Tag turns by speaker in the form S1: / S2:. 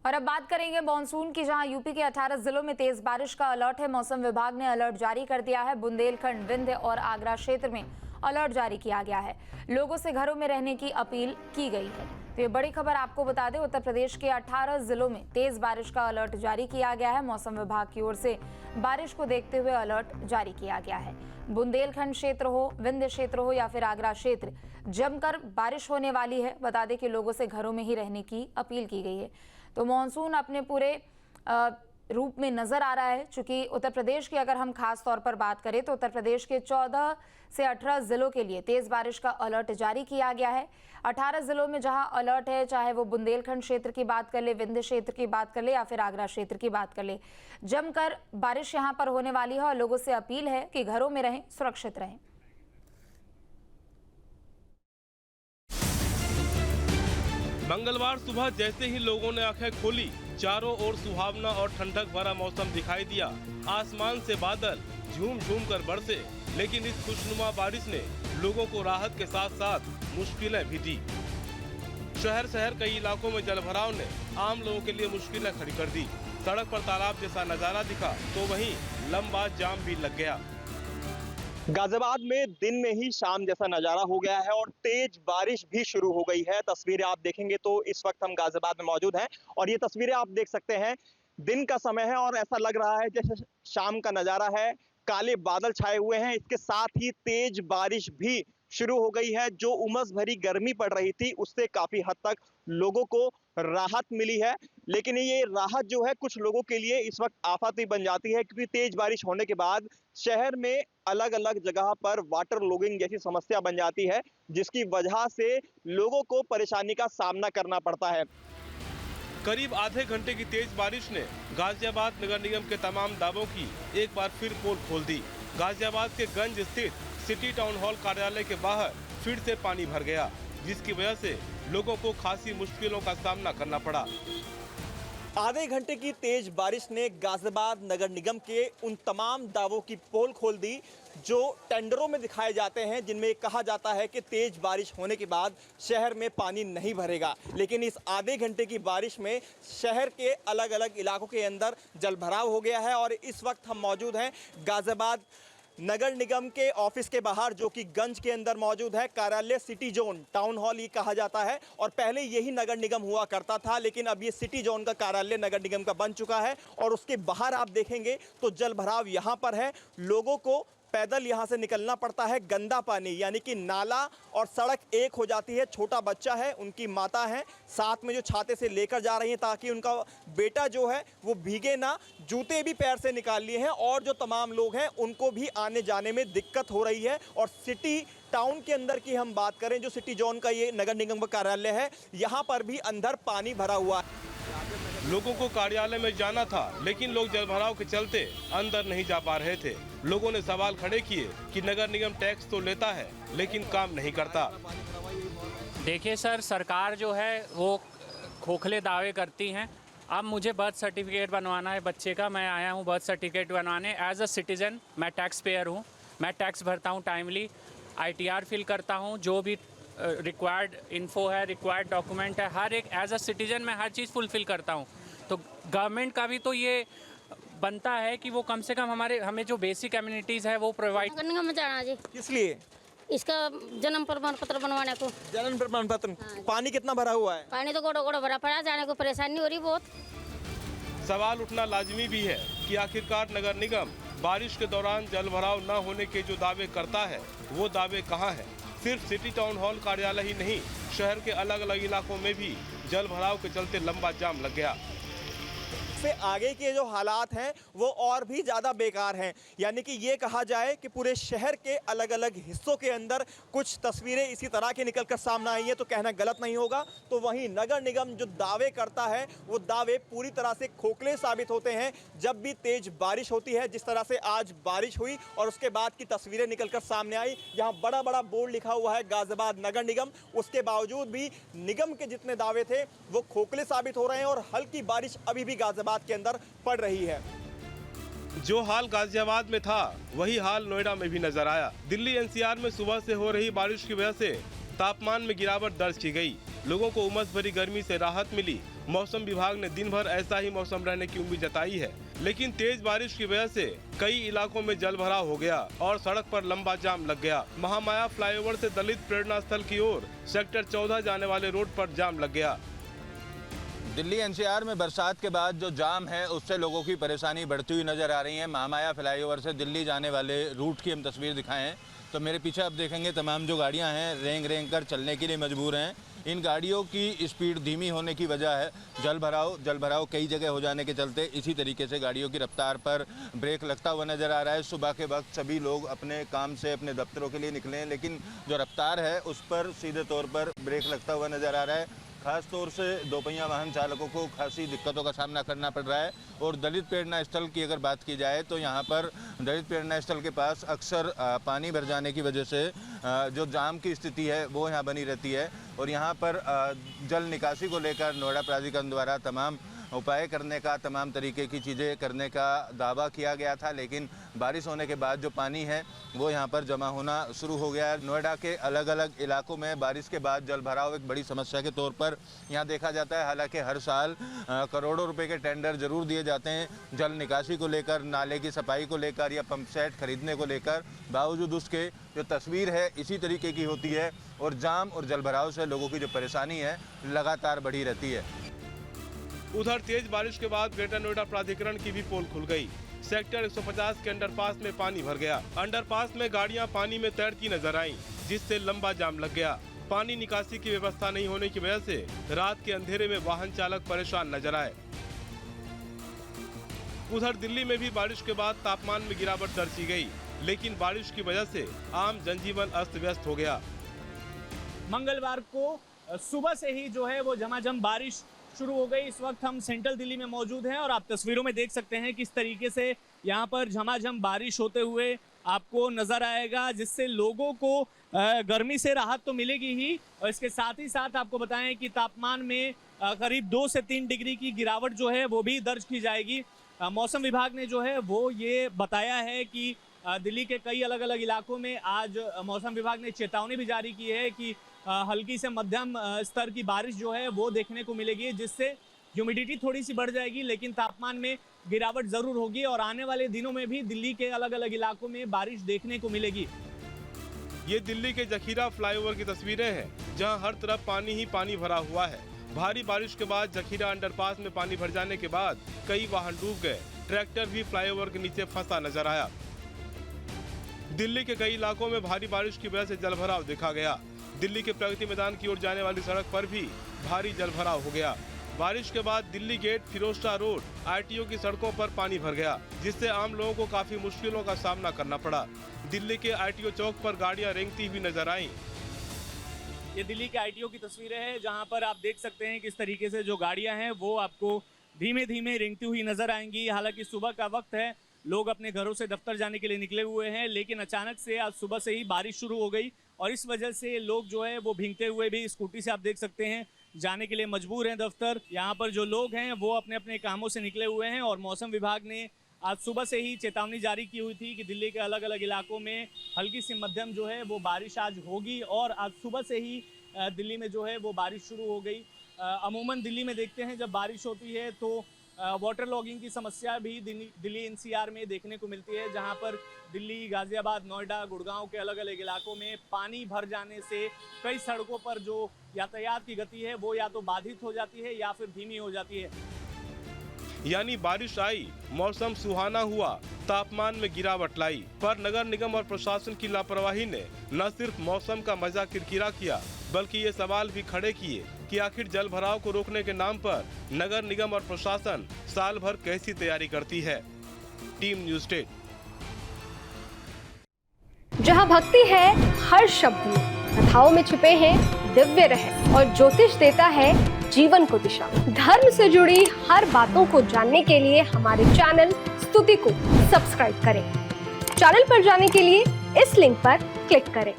S1: और अब बात करेंगे मानसून की, जहां यूपी के 18 जिलों में तेज बारिश का अलर्ट है। मौसम विभाग ने अलर्ट जारी कर दिया है। बुंदेलखंड, विंध्य और आगरा क्षेत्र में अलर्ट जारी किया गया है। लोगों से घरों में रहने की अपील की गई है। तो ये बड़ी खबर आपको बता दें, उत्तर प्रदेश के 18 जिलों में तेज बारिश का अलर्ट जारी किया गया है। मौसम विभाग की ओर से बारिश को देखते हुए अलर्ट जारी किया गया है। बुंदेलखंड क्षेत्र हो, विंध्य क्षेत्र हो या फिर आगरा क्षेत्र, जमकर बारिश होने वाली है। बता दें कि लोगों से घरों में ही रहने की अपील की गई है। तो मानसून अपने पूरे रूप में नजर आ रहा है। चूंकि उत्तर प्रदेश की अगर हम खास तौर पर बात करें तो उत्तर प्रदेश के 14 से 18 जिलों के लिए तेज बारिश का अलर्ट जारी किया गया है। 18 जिलों में जहां अलर्ट है, चाहे वो बुंदेलखंड क्षेत्र की बात कर ले, विंध्य क्षेत्र की बात कर ले या फिर आगरा क्षेत्र की बात कर ले, जमकर बारिश यहां पर होने वाली है और लोगों से अपील है कि घरों में रहें, सुरक्षित रहें।
S2: मंगलवार सुबह जैसे ही लोगों ने आंखें खोली, चारों ओर सुहावना और ठंडक भरा मौसम दिखाई दिया। आसमान से बादल झूम झूम कर बरसे, लेकिन इस खुशनुमा बारिश ने लोगों को राहत के साथ साथ मुश्किलें भी दी। शहर कई इलाकों में जलभराव ने आम लोगों के लिए मुश्किलें खड़ी कर दी। सड़क पर तालाब जैसा नजारा दिखा तो वहीं लंबा जाम भी लग गया।
S3: गाजियाबाद में दिन में ही शाम जैसा नजारा हो गया है और तेज बारिश भी शुरू हो गई है। तस्वीरें आप देखेंगे तो इस वक्त हम गाजियाबाद में मौजूद हैं और ये तस्वीरें आप देख सकते हैं, दिन का समय है और ऐसा लग रहा है जैसे शाम का नजारा है। काले बादल छाए हुए हैं, इसके साथ ही तेज बारिश भी शुरू हो गई है। जो उमस भरी गर्मी पड़ रही थी उससे काफी हद तक लोगों को राहत मिली है, लेकिन ये राहत जो है कुछ लोगों के लिए इस वक्त आफत ही बन जाती है, क्योंकि तेज बारिश होने के बाद शहर में अलग अलग जगह पर वाटर लॉगिंग जैसी समस्या बन जाती है, जिसकी वजह से लोगों को परेशानी का सामना करना पड़ता है।
S2: करीब आधे घंटे की तेज बारिश ने गाजियाबाद नगर निगम के तमाम दावों की एक बार फिर पोल खोल दी। गाजियाबाद के गंज स्थित सिटी टाउन हॉल कार्यालय के बाहर फिर से पानी भर गया, जिसकी वजह से लोगों को खासी मुश्किलों का सामना करना पड़ा।
S3: आधे घंटे की तेज बारिश ने गाजियाबाद नगर निगम के उन तमाम दावों की पोल खोल दी जो टेंडरों में दिखाए जाते हैं, जिनमें कहा जाता है कि तेज बारिश होने के बाद शहर में पानी नहीं भरेगा। लेकिन इस आधे घंटे की बारिश में शहर के अलग अलग इलाकों के अंदर जलभराव हो गया है और इस वक्त हम मौजूद हैं गाजियाबाद नगर निगम के ऑफिस के बाहर, जो कि गंज के अंदर मौजूद है। कार्यालय सिटी जोन टाउन हॉल ये कहा जाता है और पहले यही नगर निगम हुआ करता था, लेकिन अब ये सिटी जोन का कार्यालय नगर निगम का बन चुका है और उसके बाहर आप देखेंगे तो जल भराव यहाँ पर है। लोगों को पैदल यहाँ से निकलना पड़ता है। गंदा पानी यानी कि नाला और सड़क एक हो जाती है। छोटा बच्चा है, उनकी माता है साथ में जो छाते से लेकर जा रही हैं ताकि उनका बेटा जो है वो भीगे ना। जूते भी पैर से निकाल लिए हैं और जो तमाम लोग हैं उनको भी आने जाने में दिक्कत हो रही है। और सिटी टाउन के अंदर की हम बात करें, जो सिटी जोन का ये नगर निगम का कार्यालय है, यहाँ पर भी अंदर पानी भरा हुआ है।
S2: लोगों को कार्यालय में जाना था, लेकिन लोग जलभराव के चलते अंदर नहीं जा पा रहे थे। लोगों ने सवाल खड़े किए कि नगर निगम टैक्स तो लेता है लेकिन काम नहीं करता।
S4: देखिए सर, सरकार जो है वो खोखले दावे करती हैं। अब मुझे बर्थ सर्टिफिकेट बनवाना है बच्चे का, मैं आया हूँ बर्थ सर्टिफिकेट बनवाने। एज अ सिटीजन मैं टैक्स पेयर हूँ, मैं टैक्स भरता हूँ टाइमली, ITR फिल करता हूँ, जो भी रिक्वायर्ड इन्फो है, रिक्वायर्ड डॉक्यूमेंट है, हर एक एज अ सिटीजन मैं हर चीज़ फुलफिल करता हूँ। तो गवर्नमेंट का भी तो ये बनता है कि वो कम से कम हमें जो बेसिक कम्युनिटीज़ है वो प्रोवाइड।
S5: में जाना जी,
S3: किस लिए?
S5: इसका जन्म प्रमाण पत्र बनवाने को।
S3: जन्म प्रमाण पत्र? पानी कितना भरा हुआ है?
S5: पानी तो गोड़ा गोड़ा भरा पड़ा, जाने को परेशानी हो रही बहुत।
S2: सवाल उठना लाजमी भी है कि आखिरकार नगर निगम बारिश के दौरान जलभराव न होने के जो दावे करता है वो दावे कहाँ है। सिर्फ सिटी टाउन हॉल कार्यालय ही नहीं, शहर के अलग अलग इलाकों में भी जलभराव के चलते लंबा जाम लग गया।
S3: से आगे के जो हालात हैं वो और भी ज़्यादा बेकार हैं। यानी कि ये कहा जाए कि पूरे शहर के अलग अलग हिस्सों के अंदर कुछ तस्वीरें इसी तरह की निकलकर सामने आई हैं तो कहना गलत नहीं होगा। तो वहीं नगर निगम जो दावे करता है वो दावे पूरी तरह से खोखले साबित होते हैं जब भी तेज बारिश होती है। जिस तरह से आज बारिश हुई और उसके बाद की तस्वीरें निकलकर सामने आई, यहाँ बड़ा बड़ा बोर्ड लिखा हुआ है गाजियाबाद नगर निगम, उसके बावजूद भी निगम के जितने दावे थे वो खोखले साबित हो रहे हैं और हल्की बारिश अभी भी गाजियाबाद के अंदर पड़ रही है।
S2: जो हाल गाजियाबाद में था वही हाल नोएडा में भी नजर आया। दिल्ली NCR में सुबह से हो रही बारिश की वजह से तापमान में गिरावट दर्ज की गई। लोगों को उमस भरी गर्मी से राहत मिली। मौसम विभाग ने दिन भर ऐसा ही मौसम रहने की उम्मीद जताई है, लेकिन तेज बारिश की वजह से कई इलाकों में जल भराव हो गया और सड़क पर लंबा जाम लग गया। महामाया फ्लाईओवर से दलित प्रेरणा स्थल की ओर सेक्टर 14 जाने वाले रोड पर जाम लग गया।
S6: दिल्ली एनसीआर में बरसात के बाद जो जाम है उससे लोगों की परेशानी बढ़ती हुई नजर आ रही है। महामाया फ्लाईओवर से दिल्ली जाने वाले रूट की हम तस्वीर दिखाएं हैं तो मेरे पीछे आप देखेंगे तमाम जो गाड़ियां हैं रेंग रेंग कर चलने के लिए मजबूर हैं। इन गाड़ियों की स्पीड धीमी होने की वजह है जल भराव कई जगह हो जाने के चलते इसी तरीके से गाड़ियों की रफ्तार पर ब्रेक लगता हुआ नज़र आ रहा है। सुबह के वक्त सभी लोग अपने काम से अपने दफ्तरों के लिए निकले हैं, लेकिन जो रफ्तार है उस पर सीधे तौर पर ब्रेक लगता हुआ नज़र आ रहा है। खास तौर से दोपहिया वाहन चालकों को खासी दिक्कतों का सामना करना पड़ रहा है। और दलित प्रेरणा स्थल की अगर बात की जाए तो यहाँ पर दलित प्रेरणा स्थल के पास अक्सर पानी भर जाने की वजह से जो जाम की स्थिति है वो यहाँ बनी रहती है। और यहाँ पर जल निकासी को लेकर नोएडा प्राधिकरण द्वारा तमाम उपाय करने का, तमाम तरीके की चीज़ें करने का दावा किया गया था, लेकिन बारिश होने के बाद जो पानी है वो यहाँ पर जमा होना शुरू हो गया है। नोएडा के अलग अलग इलाकों में बारिश के बाद जल भराव एक बड़ी समस्या के तौर पर यहाँ देखा जाता है। हालांकि हर साल करोड़ों रुपए के टेंडर जरूर दिए जाते हैं जल निकासी को लेकर, नाले की सफाई को लेकर या पंप सेट खरीदने को लेकर, बावजूद उसके जो तस्वीर है इसी तरीके की होती है और जाम और जल भराव से लोगों की जो परेशानी है लगातार बढ़ी रहती है।
S2: उधर तेज बारिश के बाद ग्रेटर नोएडा प्राधिकरण की भी पोल खुल गई। सेक्टर 150 के अंडरपास में पानी भर गया। अंडरपास में गाड़ियां पानी में तैरती नजर आईं, जिससे लंबा जाम लग गया। पानी निकासी की व्यवस्था नहीं होने की वजह से रात के अंधेरे में वाहन चालक परेशान नजर आए। उधर दिल्ली में भी बारिश के बाद तापमान में गिरावट दर्ज की गई, लेकिन बारिश की वजह से आम जनजीवन अस्त व्यस्त हो गया।
S7: मंगलवार को सुबह से ही जो है वो झमाझम बारिश शुरू हो गई। इस वक्त हम सेंट्रल दिल्ली में मौजूद हैं और आप तस्वीरों में देख सकते हैं किस तरीके से यहाँ पर झमाझम बारिश होते हुए आपको नजर आएगा, जिससे लोगों को गर्मी से राहत तो मिलेगी ही, और इसके साथ ही साथ आपको बताएं कि तापमान में करीब 2 से 3 डिग्री की गिरावट जो है वो भी दर्ज की जाएगी। मौसम विभाग ने जो है वो ये बताया है कि दिल्ली के कई अलग अलग इलाकों में आज मौसम विभाग ने चेतावनी भी जारी की है कि हल्की से मध्यम स्तर की बारिश जो है वो देखने को मिलेगी, जिससे ह्यूमिडिटी थोड़ी सी बढ़ जाएगी, लेकिन तापमान में गिरावट जरूर होगी और आने वाले दिनों में भी दिल्ली के अलग अलग इलाकों में बारिश देखने को मिलेगी।
S2: ये दिल्ली के जखीरा फ्लाईओवर की तस्वीरें हैं, जहां हर तरफ पानी ही पानी भरा हुआ है। भारी बारिश के बाद जखीरा अंडरपास में पानी भर जाने के बाद कई वाहन डूब गए। ट्रैक्टर भी फ्लाईओवर के नीचे फंसा नजर आया। दिल्ली के कई इलाकों में भारी बारिश की वजह से जलभराव देखा गया। दिल्ली के प्रगति मैदान की ओर जाने वाली सड़क पर भी भारी जलभराव हो गया। बारिश के बाद Delhi gate, Firozshah road, RTO की सड़कों पर पानी भर गया, जिससे आम लोगों को काफी मुश्किलों का सामना करना पड़ा। दिल्ली के आरटीओ चौक पर गाड़ियां रेंगती हुई नजर आईं।
S7: ये दिल्ली के आरटीओ की तस्वीरें हैं, जहां पर आप देख सकते हैं किस तरीके से जो गाड़ियां हैं वो आपको धीमे धीमे रेंगती हुई नजर आएंगी। हालांकि सुबह का वक्त है, लोग अपने घरों से दफ्तर जाने के लिए निकले हुए हैं, लेकिन अचानक से आज सुबह से ही बारिश शुरू हो गई और इस वजह से लोग जो है वो भीगते हुए भी स्कूटी से आप देख सकते हैं जाने के लिए मजबूर हैं दफ्तर। यहाँ पर जो लोग हैं वो अपने अपने कामों से निकले हुए हैं और मौसम विभाग ने आज सुबह से ही चेतावनी जारी की हुई थी कि दिल्ली के अलग अलग इलाकों में हल्की सी मध्यम जो है वो बारिश आज होगी और आज सुबह से ही दिल्ली में जो है वो बारिश शुरू हो गई। अमूमन दिल्ली में देखते हैं जब बारिश होती है तो वाटर लॉगिंग की समस्या भी दिल्ली एनसीआर में देखने को मिलती है, जहां पर दिल्ली, गाजियाबाद, नोएडा, गुड़गांव के अलग अलग इलाकों में पानी भर जाने से कई सड़कों पर जो यातायात की गति है वो या तो बाधित हो जाती है या फिर धीमी हो जाती है।
S2: यानी बारिश आई, मौसम सुहाना हुआ, तापमान में गिरावट लाई, पर नगर निगम और प्रशासन की लापरवाही ने न सिर्फ मौसम का मजा किरकिरा किया, बल्कि ये सवाल भी खड़े किए कि आखिर जल भराव को रोकने के नाम पर नगर निगम और प्रशासन साल भर कैसी तैयारी करती है। Team news 10।
S8: जहां भक्ति है हर शब्द में, कथाओं में छुपे हैं दिव्य रहस्य और ज्योतिष देता है जीवन को दिशा। धर्म से जुड़ी हर बातों को जानने के लिए हमारे चैनल स्तुति को सब्सक्राइब करें। चैनल पर जाने के लिए इस लिंक पर क्लिक करें।